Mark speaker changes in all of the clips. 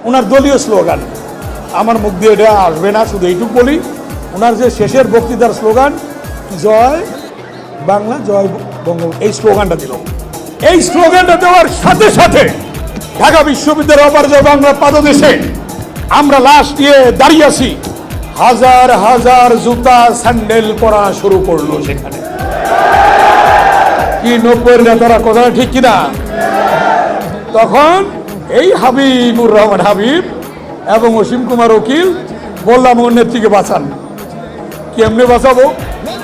Speaker 1: ওনার দলীয় স্লোগান, আমার মুখ দিয়ে এটা আসবে না, শুধু এইটুকু বলি, ওনার যে শেষের বক্তৃতার স্লোগান জয় বাংলা জয় বঙ্গবন্ধু, এই স্লোগানটা দিল। এই স্লোগানটা দেওয়ার সাথে সাথে ঢাকা বিশ্ববিদ্যালয়ের অপরাজয় বাংলা পাদদেশে আমরা লাশ নিয়ে দাঁড়িয়ে আছি, হাজার হাজার জুতা স্যান্ডেল পরা শুরু করলো সেখানে। কি 90-এর নেতারা কথাটা ঠিক কিনা? তখন এই হাবিবুর রহমান হাবিব এবং অসীম কুমার উকিল বললাম ওর নেত্রীকে বাঁচান। কেমনে বাঁচাবো?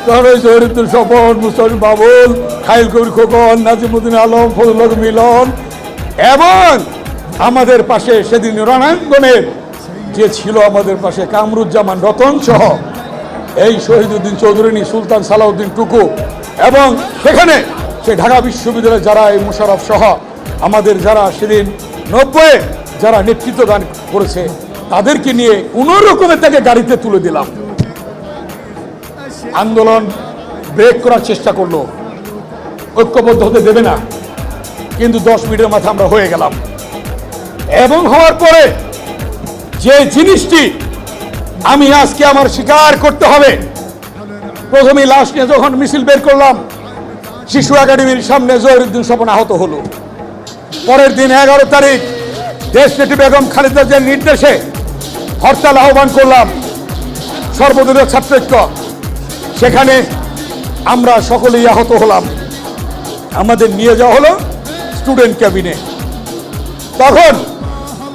Speaker 1: তখন ওই জহিরুদ্দিন স্বপন, মুস্তাফিজ বাবুল, খাইল কবির খোকন, নাজিমুদ্দিন আলম, ফজলুল মিলন এবং আমাদের পাশে সেদিন রণাঙ্গনের যে ছিল আমাদের পাশে কামরুজ্জামান রতন সহ এই শহীদুদ্দিন চৌধুরী, সুলতান সালাউদ্দিন টুকু এবং সেখানে সে ঢাকা বিশ্ববিদ্যালয়ে যারা এই মোশাররফ সহ আমাদের যারা সেদিন 90-এ যারা নেতৃত্ব দান করেছে তাদেরকে নিয়ে কোনো রকমে তাকে গাড়িতে তুলে দিলাম। আন্দোলন ব্রেক করার চেষ্টা করলো, ঐক্যবদ্ধ হতে দেবে না, কিন্তু 10 মিনিটের মাথায় আমরা হয়ে গেলাম। এবং হওয়ার পরে যে জিনিসটি আমি আজকে আমার স্বীকার করতে হবে, প্রথমে লাশ নিয়ে যখন মিছিল বের করলাম শিশু একাডেমির সামনে জহিরুদ্দিন স্বপন আহত হলো। পরের দিন 11 তারিখ দেশনেত্রী বেগম খালেদা জিয়ার নির্দেশে হরতাল আহ্বান করলাম সর্বদলীয় ছাত্রৈক্য, সেখানে আমরা সকলেই আহত হলাম। আমাদের নিয়ে যাওয়া হলো স্টুডেন্ট ক্যাবিনে। তখন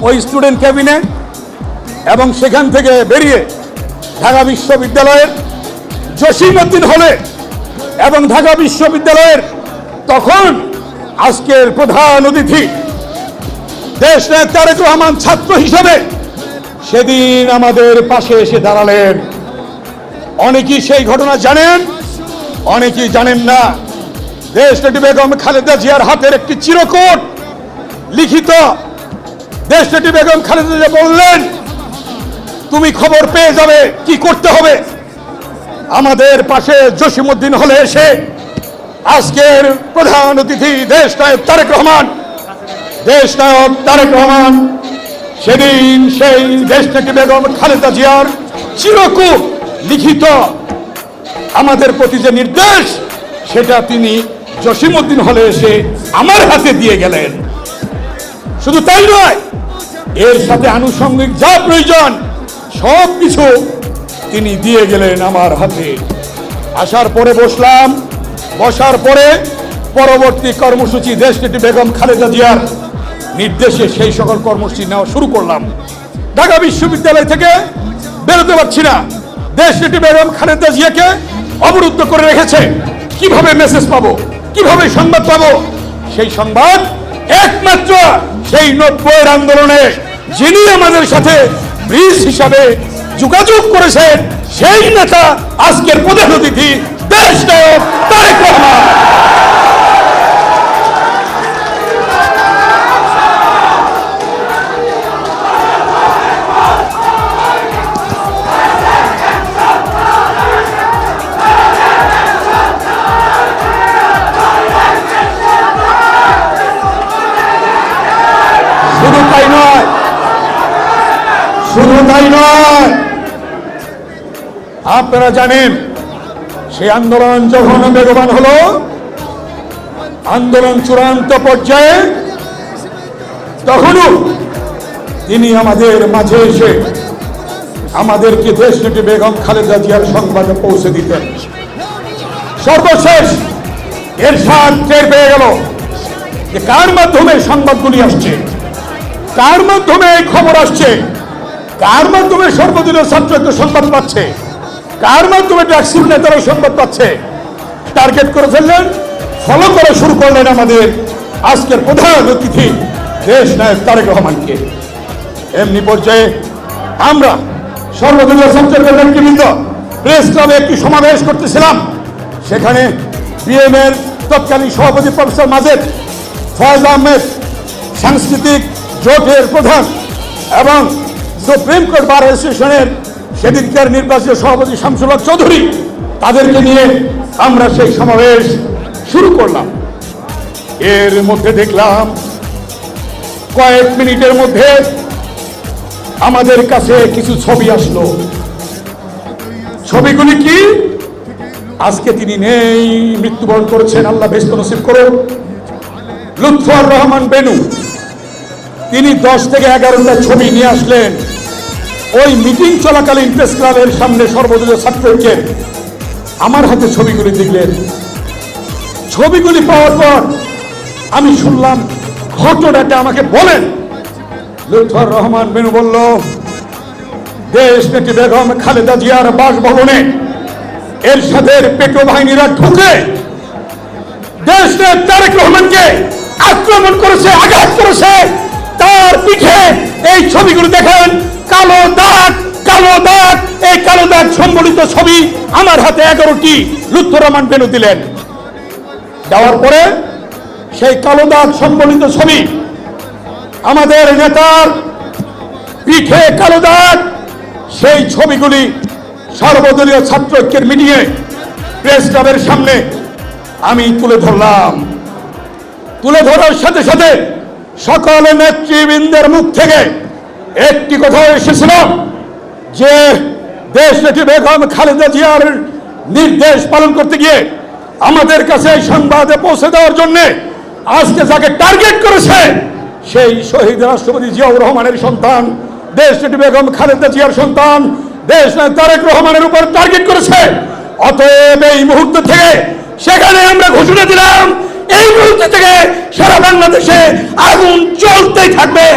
Speaker 1: ওই স্টুডেন্ট ক্যাবিনে এবং সেখান থেকে বেরিয়ে ঢাকা বিশ্ববিদ্যালয়ের জসিমউদ্দিন হলে এবং ঢাকা বিশ্ববিদ্যালয়ের তখন আজকের প্রধান অতিথি দেশনায়ক তারেক রহমান ছাত্র হিসাবে সেদিন আমাদের পাশে এসে দাঁড়ালেন। অনেকেই সেই ঘটনা জানেন, অনেকেই জানেন না। দেশনেত্রী বেগম খালেদা জিয়ার হাতের একটি চিরকুট লিখিত, দেশনেত্রী বেগম খালেদা জিয়া বললেন তুমি খবর পেয়ে যাবে কি করতে হবে। আমাদের পাশে জসিমউদ্দিন হলে এসে আজকের প্রধান অতিথি দেশনায়ক তারেক রহমান সেদিন সেই দেশনেত্রী বেগম খালেদা জিয়ার চিরকুট লিখিত আমাদের প্রতি যে নির্দেশ সেটা তিনি জসিমউদ্দিন হলে এসে আমার হাতে দিয়ে গেলেন। শুধু তাই নয়, এর সাথে আনুষঙ্গিক যা প্রয়োজন সব কিছু তিনি দিয়ে গেলেন আমার হাতে। আসার পরে বসলাম, বসার পরে পরবর্তী কর্মসূচি দেশনেত্রী বেগম খালেদা জিয়ার নির্দেশে সেই সকল কর্মসূচি নেওয়া শুরু করলাম। ঢাকা বিশ্ববিদ্যালয় থেকে বেরোতে পারছি না, দেশনেত্রী বেগম খালেদা জিয়াকে অবরুদ্ধ করে রেখেছে। কিভাবে মেসেজ পাবো, কিভাবে সংবাদ পাবো? সেই সংবাদ একমাত্র সেই 90-এর আন্দোলনে যিনি আমাদের সাথে ব্রিজ হিসাবে যোগাযোগ করেছেন সেই নেতা আজকের প্রধান অতিথি দেশনায়ক তারেক রহমান। শুধু তাই নয়, আপনারা জানেন সেই আন্দোলন যখন বেগবান হলো, আন্দোলন চূড়ান্ত পর্যায়ে, তখনও তিনি আমাদের মাঝে এসে আমাদেরকে দেশনেত্রী বেগম খালেদা জিয়ার সংবাদ পৌঁছে দিতেন। সর্বশেষ এরশাদ টের পেয়ে গেল যে কার মাধ্যমে সংবাদগুলি আসছে, কার মাধ্যমে এই খবর আসছে, কার মাধ্যমে সর্বদলীয় ছাত্রৈক্য সংবাদ পাচ্ছে, কার মাধ্যমে ট্যাক্সির নেতারা সংবাদ পাচ্ছে। টার্গেট করে ফেললেন, ফলো করা শুরু করলেন আমাদের আজকের প্রধান অতিথি দেশনায়ক তারেক রহমানকে। এমনি পর্যায়ে আমরা সর্বদলীয় ছাত্রৈক্য নেতৃবৃন্দ প্রেস ক্লাবে একটি সমাবেশ করতেছিলাম। সেখানে বিএমএর তৎকালীন সভাপতি প্রফেসর মাজেদ, ফয়েজ আহমেদ, সাংস্কৃতিক জোটের প্রধান এবং সুপ্রিম কোর্ট বার অ্যাসোসিয়েশনের সেদিনকার নির্বাচিত সভাপতি শামসুল হক চৌধুরী, তাদেরকে নিয়ে আমরা সেই সমাবেশ শুরু করলাম। এর মধ্যে দেখলাম কয়েক মিনিটের মধ্যে আমাদের কাছে কিছু ছবি আসলো। ছবিগুলি কি? আজকে তিনি নেই, মৃত্যুবরণ করেছেন, আল্লাহ বেহেশত নসিব করুন। লুৎফর রহমান বেনু, তিনি 10 থেকে 11টা ছবি নিয়ে আসলেন। ওই মিটিং চলাকালীন প্রেস ক্লাবের সামনে সর্বদলীয় ছাত্র ঐক্যের আমার হাতে ছবিগুলি দিলেন। ছবিগুলি পাওয়ার পর আমি শুনলাম, ঘটনাটা আমাকে বলেন। লুৎফর রহমান বেনু বলল, দেশ নেত্রী বেগম খালেদা জিয়ার বাসভবনে এরশাদের পেটো বাহিনীরা ঢুকে দেশ নেত্রী তারেক রহমানকে আক্রমণ করেছে, আঘাত করেছে। তার পিঠে এই ছবিগুলো দেখেন, কালো দাগ, কালো দাগ। এই কালো দাগ সম্বলিত ছবি আমার হাতে 11টি লুৎফর রহমান বেনু দিলেন। দেওয়ার পরে সেই কালো দাগ সম্বলিত ছবি, আমাদের নেতার পিঠে কালো দাগ, সেই ছবিগুলি সর্বদলীয় ছাত্র ঐক্যের মিটিংয়ে প্রেস ক্লাবের সামনে আমি তুলে ধরলাম। তুলে ধরার সাথে সাথে সকল নেতৃবৃন্দের মুখ থেকে একটি কথা এসেছিল যে দেশ নেত্রী বেগম খালেদা জিয়ার নির্দেশ পালন করতে গিয়ে আমাদের কাছে সংবাদে পৌঁছে দেওয়ার জন্য আজকে যাকে টার্গেট করেছে সেই শহীদ রাষ্ট্রপতি জিয়াউর রহমানের সন্তান, দেশ নেত্রী বেগম খালেদা জিয়ার সন্তান, দেশ নেতা তারেক রহমানের উপর টার্গেট করেছে। অতএব এই মুহূর্ত থেকে সেখানে আমরা ঘোষণা দিলাম, এই মুহূর্ত থেকে সারা বাংলাদেশে আগুন জ্বলতেই থাকবে,